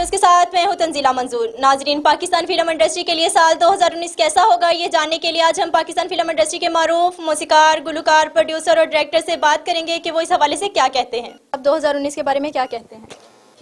News کے ساتھ میں ہوں تنزیلہ منظور۔ ناظرین، پاکستان فلم انڈسٹری کے لیے سال 2019 کیسا ہوگا، یہ جاننے کے لیے آج ہم پاکستان فلم انڈسٹری کے معروف موسیقار، گلوکار، پروڈیوسر اور ڈائریکٹر سے بات کریں گے کہ وہ اس حوالے سے کیا کہتے ہیں۔ اب 2019 کے بارے میں کیا کہتے ہیں؟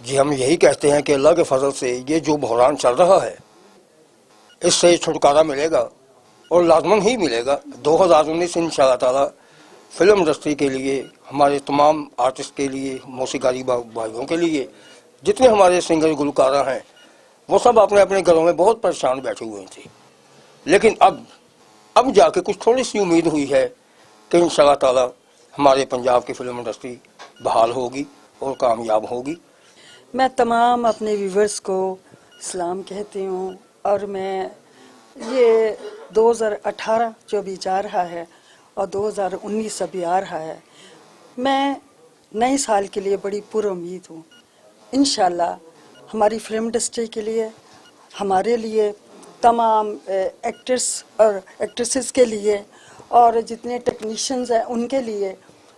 جی، ہم یہی کہتے ہیں کہ اللہ کے فضل سے یہ جو بحران چل رہا ہے اس سے چھٹکارا ملے گا اور لازماً ہی ملے گا۔ 2019 انشاءاللہ تعالی فلم انڈسٹری کے لیے، ہمارے تمام آرٹسٹ کے لیے، موسیقاری بھائیوں کے لیے، جتنے ہمارے سنگر گلوکارہ ہیں وہ سب اپنے اپنے گھروں میں بہت پریشان بیٹھے ہوئے تھے، لیکن اب جا کے کچھ تھوڑی سی امید ہوئی ہے کہ انشاءاللہ تعالی ہمارے پنجاب کی فلم انڈسٹری بحال ہوگی اور کامیاب ہوگی۔ میں تمام اپنے ویورز کو سلام کہتی ہوں، اور میں یہ 2018 جو بھی جا رہا ہے اور 2019 ابھی آ رہا ہے، میں نئے سال کے لیے بڑی پر امید ہوں۔ انشاءاللہ ہماری فلم انڈسٹری کے لیے، ہمارے لیے، تمام ایکٹرز اور ایکٹریسز کے لیے اور جتنے ٹیکنیشینز ہیں ان کے لیے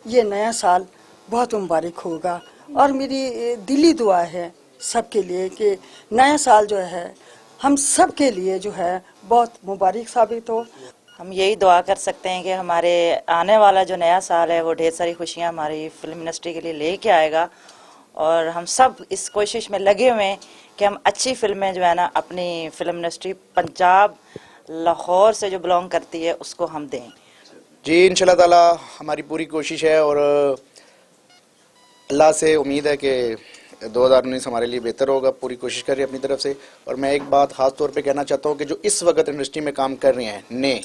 یہ نیا سال بہت مبارک ہوگا، اور میری دلی دعا ہے سب کے لیے کہ نیا سال جو ہے ہم سب کے لیے جو ہے بہت مبارک ثابت ہو۔ ہم یہی دعا کر سکتے ہیں کہ ہمارے آنے والا جو نیا سال ہے وہ ڈھیر ساری خوشیاں ہماری فلم انڈسٹری کے لیے لے کے آئے گا، اور ہم سب اس کوشش میں لگے ہوئے ہیں کہ ہم اچھی فلمیں جو ہے نا اپنی فلم انڈسٹری پنجاب لاہور سے جو بلانگ کرتی ہے اس کو ہم دیں۔ جی، انشاءاللہ تعالی ہماری پوری کوشش ہے، اور اللہ سے امید ہے کہ 2019 ہمارے لیے بہتر ہوگا۔ پوری کوشش کر رہے ہیں اپنی طرف سے، اور میں ایک بات خاص طور پہ کہنا چاہتا ہوں کہ جو اس وقت انڈسٹری میں کام کر رہے ہیں نئے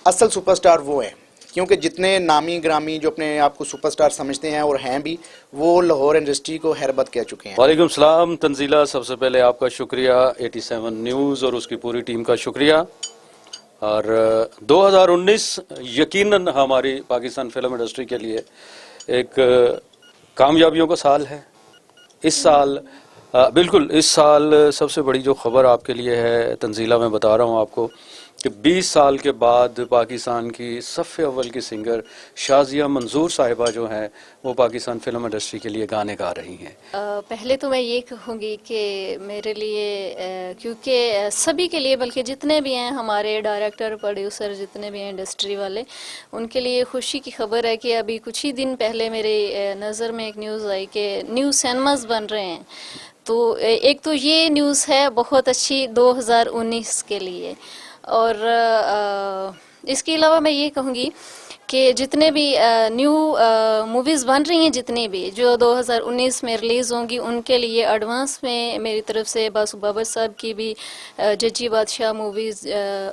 اصل سپر سٹار وہ ہیں، کیونکہ جتنے نامی گرامی جو اپنے آپ کو سپر سٹار سمجھتے ہیں اور ہیں بھی، وہ لاہور انڈسٹری کو حیربت کہہ چکے ہیں۔ وعلیکم السلام تنزیلہ، سب سے پہلے آپ کا شکریہ، 87 نیوز اور اس کی پوری ٹیم کا شکریہ۔ اور 2019 یقیناً ہماری پاکستان فلم انڈسٹری کے لیے ایک کامیابیوں کا سال ہے۔ اس سال بالکل اس سال سب سے بڑی جو خبر آپ کے لیے ہے تنزیلہ، میں بتا رہا ہوں آپ کو کہ 20 سال کے بعد پاکستان کی صف اول کی سنگر شازیہ منظور صاحبہ جو ہیں وہ پاکستان فلم انڈسٹری کے لیے گانے گا رہی ہیں۔ پہلے تو میں یہ کہوں گی کہ میرے لیے، کیونکہ سبھی کے لیے، بلکہ جتنے بھی ہیں ہمارے ڈائریکٹر، پروڈیوسر، جتنے بھی ہیں انڈسٹری والے، ان کے لیے خوشی کی خبر ہے کہ ابھی کچھ ہی دن پہلے میرے نظر میں ایک نیوز آئی کہ نیو سینماز بن رہے ہیں۔ تو ایک تو یہ نیوز ہے بہت اچھی 2019 کے لیے، اور اس کے علاوہ میں یہ کہوں گی کہ جتنے بھی نیو موویز بن رہی ہیں، جتنی بھی جو 2019 میں ریلیز ہوں گی، ان کے لیے ایڈوانس میں میری طرف سے باسو بابر صاحب کی بھی ججی بادشاہ موویز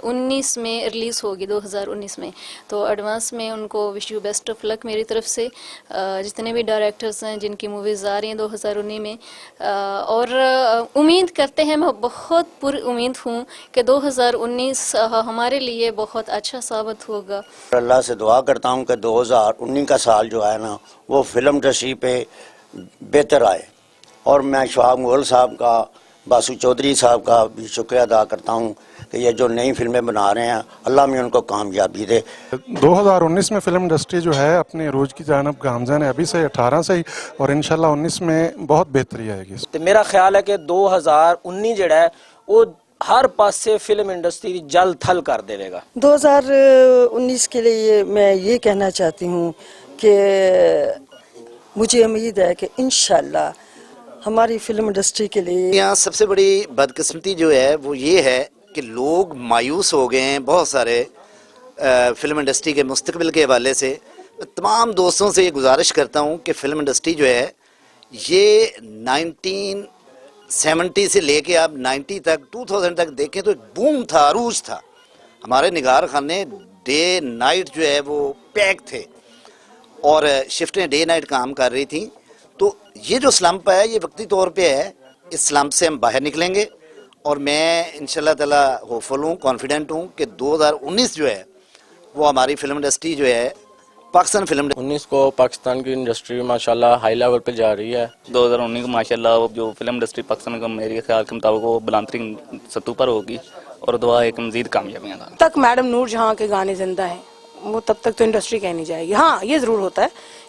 19 میں ریلیز ہوگی، 2019 میں، تو ایڈوانس میں ان کو وش یو بیسٹ آف لک میری طرف سے۔ جتنے بھی ڈائریکٹرز ہیں جن کی موویز آ رہی ہیں 2019 میں، اور امید کرتے ہیں، میں بہت پر امید ہوں کہ 2019 ہمارے لیے بہت اچھا ثابت ہوگا۔ اللہ سے دعا کرتا ہوں کہ 2019 کا سال جو ہے نا وہ فلم انڈسٹری پہ بہتر آئے، اور میں شہاب مغل صاحب کا، باسو چودھری صاحب کا بھی شکریہ ادا کرتا ہوں کہ یہ جو نئی فلمیں بنا رہے ہیں اللہ میں ان کو کامیابی دے۔ 2019 میں فلم انڈسٹری جو ہے اپنے عروج کی جانب گامزن ہے، ابھی سے 18 سے ہی، اور انشاءاللہ 19 میں بہت بہتری آئے گی۔ تو میرا خیال ہے کہ 2019 جڑا ہے وہ ہر پاسے فلم انڈسٹری جل تھل کر دے گا۔ 2019 کے لیے میں یہ کہنا چاہتی ہوں کہ مجھے امید ہے کہ انشاءاللہ ہماری فلم انڈسٹری کے لیے، یہاں سب سے بڑی بدقسمتی جو ہے وہ یہ ہے کہ لوگ مایوس ہو گئے ہیں بہت سارے فلم انڈسٹری کے مستقبل کے حوالے سے۔ تمام دوستوں سے یہ گزارش کرتا ہوں کہ فلم انڈسٹری جو ہے یہ 1970 سے لے کے آپ 90 تک، 2000 تک دیکھیں تو ایک بوم تھا، عروج تھا۔ ہمارے نگار خانے ڈے نائٹ جو ہے وہ پیک تھے، اور شفٹیں ڈے نائٹ کام کر رہی تھیں۔ تو یہ جو سلمپ ہے یہ وقتی طور پہ ہے، اس سلمپ سے ہم باہر نکلیں گے، اور میں انشاءاللہ تعالی ہوپفل ہوں، کانفیڈنٹ ہوں کہ 2019 جو ہے وہ ہماری فلم انڈسٹری جو ہے پاکستان فلم 19 کو پاکستان کی انڈسٹری ماشاءاللہ ہائی لیول پہ جا رہی ہے۔ 2019 کو ماشاءاللہ جو فلم انڈسٹری پاکستان کا میرے خیال کے مطابق وہ بلندترین سطح پر ہوگی، اور دعا ایک مزید کامیابیاں تک میڈم نور جہاں کے گانے زندہ ہیں، وہ تب تک تو انڈسٹری کہہ نہیں جائے گی۔ ہاں یہ ضرور ہوتا ہے